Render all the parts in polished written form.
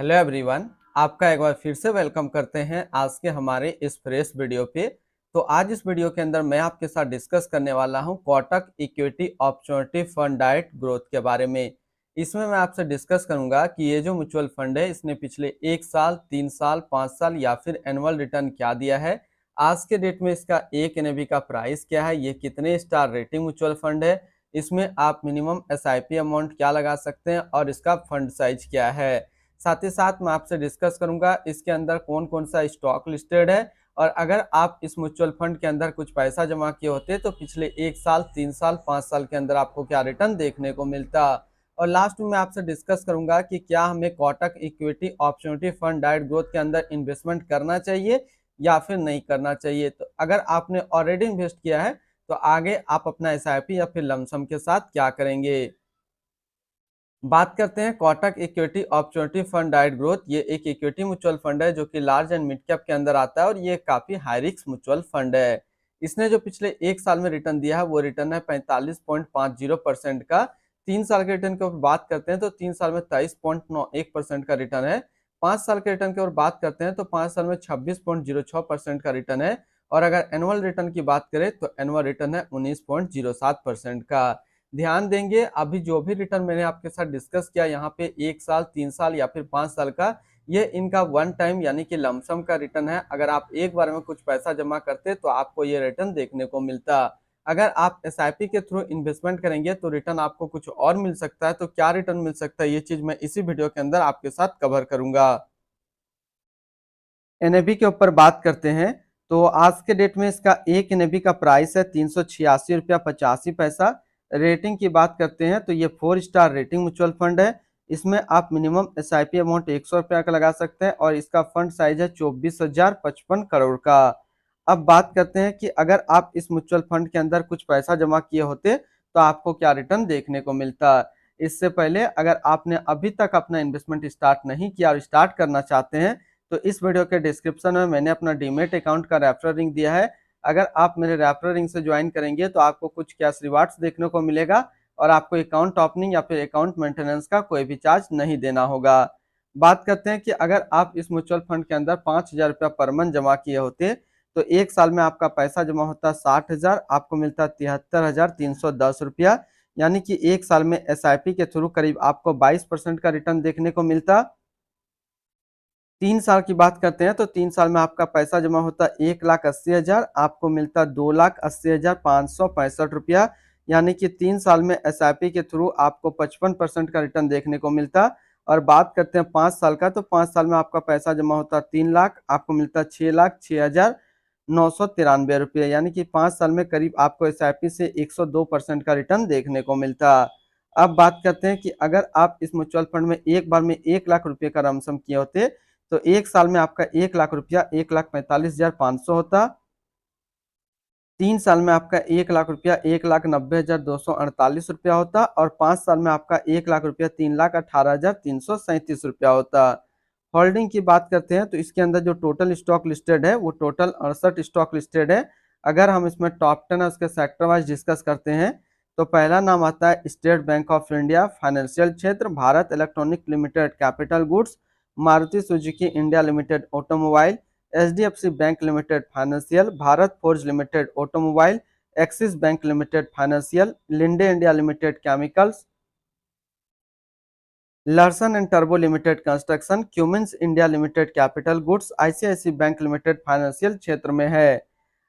Hello everyone. आपका एक बार फिर से वेलकम करते हैं आज के हमारे इस फ्रेश वीडियो पे। तो आज इस वीडियो के अंदर मैं आपके साथ डिस्कस करने वाला हूं Kotak equity opportunity fund diet growth के बारे में। इसमें मैं आपसे डिस्कस करूंगा कि ये जो म्यूचुअल फंड है इसने पिछले 1 साल, 3 साल, 5 साल या फिर एनुअल रिटर्न क्या दिया है, आज के डेट में इसका एक एनएवी का प्राइस क्या है, ये कितने स्टार रेटिंग म्यूचुअल फंड है, इसमें आप मिनिमम एसआईपी अमाउंट क्या लगा सकते हैं और इसका फंड साइज क्या है। साथ ही साथ मैं आपसे डिस्कस करूंगा इसके अंदर कौन कौन सा स्टॉक लिस्टेड है, और अगर आप इस म्यूचुअल फंड के अंदर कुछ पैसा जमा किए होते तो पिछले 1 साल, 3 साल, 5 साल के अंदर आपको क्या रिटर्न देखने को मिलता। और लास्ट में मैं आपसे डिस्कस करूंगा कि क्या हमें Kotak equity opportunity fund diet growth के अंदर इन्वेस्टमेंट करना चाहिए या फिर नहीं करना चाहिए। तो अगर आपने ऑलरेडी इन्वेस्ट किया है तो आगे आप अपना एसआईपी या फिर लमसम के साथ क्या करेंगे। बात करते हैं Kotak equity opportunity fund diet growth. ये एक इक्विटी म्यूचुअल फंड है जो कि लार्ज एंड मिड कैप के अंदर आता है और ये काफी हाई रिस्क म्यूचुअल फंड है। इसने जो पिछले 1 साल में रिटर्न दिया है वो रिटर्न है 45.50% का। 3 साल के रिटर्न की ऊपर बात करते हैं तो 3 साल में 23.91% का रिटर्न है। 5 साल के रिटर्न की ओर बात करते हैं तो 5 साल में 26.06% का रिटर्न है। और अगर एनुअल रिटर्न की बात करें तो एनुअल रिटर्न है 19.07% का। ध्यान देंगे अभी जो भी रिटर्न मैंने आपके साथ डिस्कस किया यहाँ पे 1 साल, 3 साल या फिर 5 साल का, ये इनका वन टाइम यानी कि लमसम का रिटर्न है। अगर आप एक बार में कुछ पैसा जमा करते तो आपको ये रिटर्न देखने को मिलता। अगर आप एसआईपी के थ्रू इन्वेस्टमेंट करेंगे तो रिटर्न आपको कुछ और मिल सकता है। तो क्या रिटर्न मिल सकता है ये चीज मैं इसी वीडियो के अंदर आपके साथ कवर करूंगा। एनएवी के ऊपर बात करते हैं तो आज के डेट में इसका एक एनएवी का प्राइस है 386 रुपया 85 पैसा। रेटिंग की बात करते हैं तो ये 4 स्टार रेटिंग म्यूचुअल फंड है। इसमें आप मिनिमम एसआईपी अमाउंट 100 रुपया का लगा सकते हैं और इसका फंड साइज है 24,055 करोड़ का। अब बात करते हैं कि अगर आप इस म्यूचुअल फंड के अंदर कुछ पैसा जमा किए होते तो आपको क्या रिटर्न देखने को मिलता। इससे पहले अगर आपने अभी तक अपना इन्वेस्टमेंट स्टार्ट नहीं किया और स्टार्ट करना चाहते हैं तो इस वीडियो के डिस्क्रिप्शन में मैंने अपना डीमेट अकाउंट का रेफरल लिंक दिया है। अगर आप मेरे रेफरल लिंक से ज्वाइन करेंगे तो आपको कुछ कैश रिवार्ड्स देखने को मिलेगा और आपको अकाउंट ओपनिंग या फिर अकाउंट मेंटेनेंस का कोई भी चार्ज नहीं देना होगा। बात करते हैं कि अगर आप इस म्यूचुअल फंड के अंदर 5,000 रुपया पर मंथ जमा किए होते तो एक साल में आपका पैसा जमा होता 60,000, आपको मिलता 73,310 रुपया। यानी कि एक साल में एसआईपी के थ्रू करीब आपको 22% का रिटर्न देखने को मिलता। 3 साल की बात करते हैं तो 3 साल में आपका पैसा जमा होता 1,80,000, आपको मिलता 2,80,565 रुपया। यानी कि 3 साल में एसआईपी के थ्रू आपको 55% का रिटर्न देखने को मिलता। और बात करते हैं 5 साल का तो 5 साल में आपका पैसा जमा होता 3 लाख, आपको मिलता 6,06,993 रुपये। यानी कि 5 साल में करीब आपको एसआईपी से 102% का रिटर्न देखने को मिलता। अब बात करते हैं कि अगर आप इस म्यूचुअल फंड में एक बार में 1 लाख रुपए का लमसम किए होते तो एक साल में आपका 1 लाख रुपया 1,45,500 होता। 3 साल में आपका 1 लाख रुपया 1,90,248 रुपया होता और 5 साल में आपका 1 लाख रुपया 3,18,337 रुपया होता। होल्डिंग की बात करते हैं तो इसके अंदर जो टोटल स्टॉक लिस्टेड है वो टोटल 68 स्टॉक लिस्टेड है। अगर हम इसमें टॉप 10 उसके सेक्टर वाइज डिस्कस करते हैं तो पहला नाम आता है State Bank of India financial क्षेत्र, Bharat Electronic Limited capital goods, Maruti Suzuki India Limited automobile, HDFC Bank Limited financial, Bharat Forge Limited automobile, Axis Bank Limited financial, Linde India Limited chemicals, Larsen and टर्बो Limited construction, Cummins India Limited capital goods, ICICI Bank Limited financial क्षेत्र में है।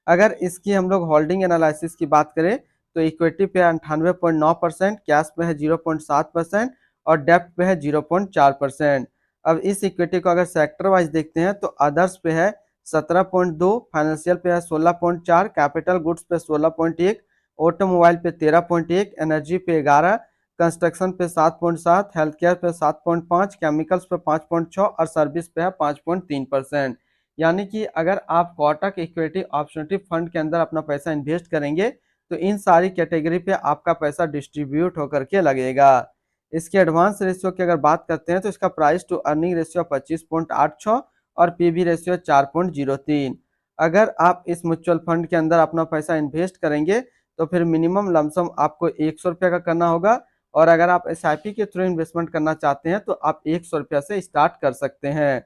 अगर इसकी हम लोग holding analysis की बात करें तो इक्विटी पे 98.9%, कैश पे है 0.7% और डेप्ट पे है 0.4%। अब इस इक्विटी को अगर सेक्टर वाइज देखते हैं तो अदर्स पे है 17.2, फाइनेंशियल पे है 16.4, कैपिटल गुड्स पे 16.1, ऑटोमोबाइल पे 13.1, एनर्जी पे 11, कंस्ट्रक्शन पे 7.7, हेल्थ केयर पे 7.5, केमिकल्स पे 5.6 और सर्विस पे है 5.3%। यानी कि अगर आप कोटक इक्विटी अपॉर्चुनिटी फंड के अंदर अपना पैसा इन्वेस्ट करेंगे तो इन सारी कैटेगरी पे आपका पैसा डिस्ट्रीब्यूट होकर के लगेगा। इसके एडवांस रेशियो की अगर बात करते हैं तो इसका प्राइस टू अर्निंग रेशियो 25.86 और पीबी रेशियो 4.03। अगर आप इस म्यूचुअल फंड के अंदर अपना पैसा इन्वेस्ट करेंगे तो फिर मिनिमम लमसम आपको 100 रुपये का करना होगा और अगर आप SIP के थ्रू इन्वेस्टमेंट करना चाहते हैं तो आप 100 रुपया से स्टार्ट कर सकते हैं।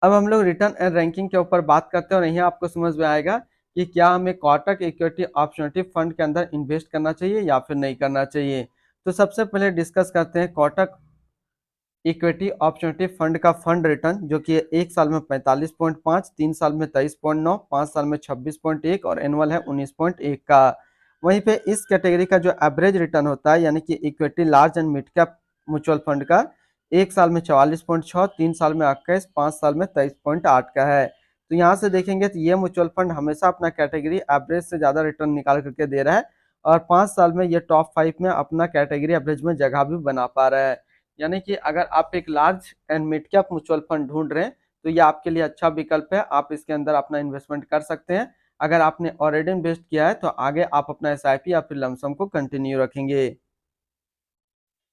अब हम लोग रिटर्न एंड रैंकिंग के ऊपर बात करते हैं और यहीं आपको समझ में आएगा कि क्या हमें कोटक इक्विटी अपॉर्चुनिटी फंड के अंदर इन्वेस्ट करना चाहिए या फिर नहीं करना चाहिए। तो सबसे पहले डिस्कस करते हैं कोटक इक्विटी अपॉर्चुनिटी फंड का फंड रिटर्न, जो कि 1 साल में 45.5, 3 साल में 23.9, 5 साल में 26.1 और एनुअल है 19.1 का। वहीं पे इस कैटेगरी का जो एवरेज रिटर्न होता है यानी कि equity large and mid cap mutual fund का 1 साल में 44.6, 3 साल में 21, 5 साल में 23.8 का है। तो यहाँ से देखेंगे तो ये म्यूचुअल फंड हमेशा अपना कैटेगरी एवरेज से ज़्यादा रिटर्न निकाल करके दे रहा है और 5 साल में ये टॉप 5 में अपना कैटेगरी एवरेज में जगह भी बना पा रहा है। यानी कि अगर आप एक large and mid cap mutual fund ढूंढ रहे हैं तो ये आपके लिए अच्छा विकल्प है, आप इसके अंदर अपना इन्वेस्टमेंट कर सकते हैं। अगर आपने ऑलरेडी इन्वेस्ट किया है तो आगे आप अपना SIP या फिर लमसम को कंटिन्यू रखेंगे।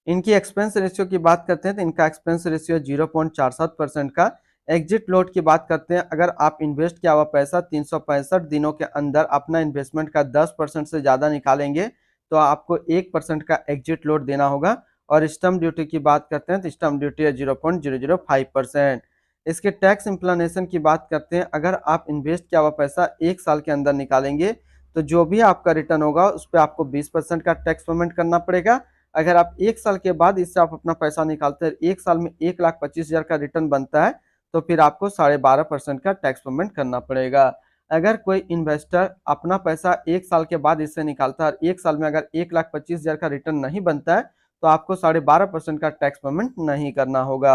इनकी एक्सपेंस रेशियो की बात करते हैं तो इनका एक्सपेंस रेशियो 0.47% का। एग्जिट लोड की बात करते हैं, अगर आप इन्वेस्ट किया हुआ पैसा 365 दिनों के अंदर अपना इन्वेस्टमेंट का 10% से ज़्यादा निकालेंगे तो आपको 1% का एग्जिट लोड देना होगा। और स्टम्प ड्यूटी की बात करते हैं तो स्टम्प ड्यूटी है 0.005%। इसके टैक्स इम्प्लानेशन की बात करते हैं, अगर आप इन्वेस्ट किया हुआ पैसा 1 साल के अंदर निकालेंगे तो जो भी आपका रिटर्न होगा उस पर आपको 20% का टैक्स पेमेंट करना पड़ेगा। अगर आप 1 साल के बाद इससे आप अपना पैसा निकालते हैं, 1 साल में 1,25,000 का रिटर्न बनता है तो फिर आपको 12.5% का टैक्स पेमेंट करना पड़ेगा। अगर कोई इन्वेस्टर अपना पैसा 1 साल के बाद इससे निकालता है और 1 साल में अगर 1,25,000 का रिटर्न नहीं बनता है तो आपको 12.5% का टैक्स पेमेंट नहीं करना होगा।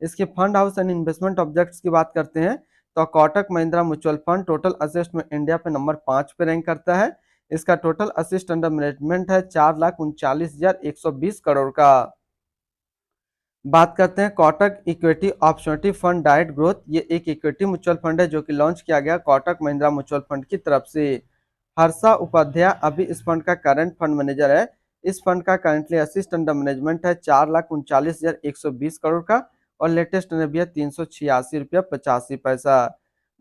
इसके fund house and investment objects की बात करते हैं तो Kotak Mahindra mutual fund total assets में इंडिया पे नंबर 5 पे रैंक करता है। इसका टोटल असिस्ट अंडर मैनेजमेंट है 4,39,120 करोड़ का। बात करते हैं Kotak equity opportunity fund direct growth. ये एक इक्विटी म्यूचुअल फंड है जो कि लॉन्च किया गया कोटक महिंद्रा म्यूचुअल फंड की तरफ से। हर्षा उपाध्याय अभी इस फंड का करंट फंड मैनेजर है। इस फंड का करंटली असिस्ट अंडर मैनेजमेंट है 4,39,120 करोड़ का और लेटेस्ट एनएवी है 386 रुपया 85 पैसा।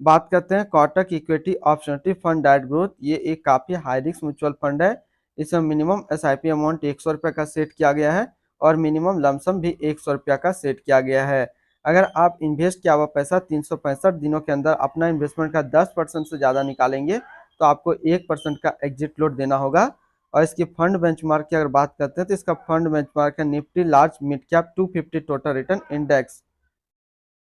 बात करते हैं Kotak equity opportunity fund direct growth. ये एक काफी हाई रिस्क म्यूचुअल फंड है। इसमें मिनिमम SIP अमाउंट 100 रुपये का सेट किया गया है और मिनिमम लमसम भी 100 रुपया का सेट किया गया है। अगर आप इन्वेस्ट किया हुआ पैसा 365 दिनों के अंदर अपना इन्वेस्टमेंट का 10% से ज़्यादा निकालेंगे तो आपको 1% का एग्जिट लोड देना होगा। और इसकी फंड बेंचमार्क की अगर बात करते हैं तो इसका फंड बेंचमार्क है Nifty large mid cap 250 total return index.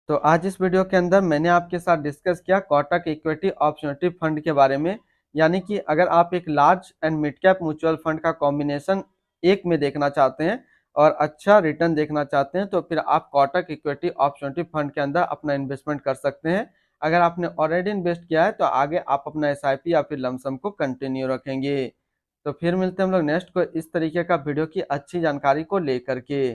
तो आज इस वीडियो के अंदर मैंने आपके साथ डिस्कस किया कोटक इक्विटी अपॉर्चुनिटी फंड के बारे में। यानी कि अगर आप एक large and mid cap mutual fund का कॉम्बिनेशन एक में देखना चाहते हैं और अच्छा रिटर्न देखना चाहते हैं तो फिर आप कोटक इक्विटी अपॉर्चुनिटी फंड के अंदर अपना इन्वेस्टमेंट कर सकते हैं। अगर आपने ऑलरेडी इन्वेस्ट किया है तो आगे आप अपना SIP या फिर लमसम को कंटिन्यू रखेंगे। तो फिर मिलते हैं हम लोग नेक्स्ट को इस तरीके का वीडियो की अच्छी जानकारी को लेकर के।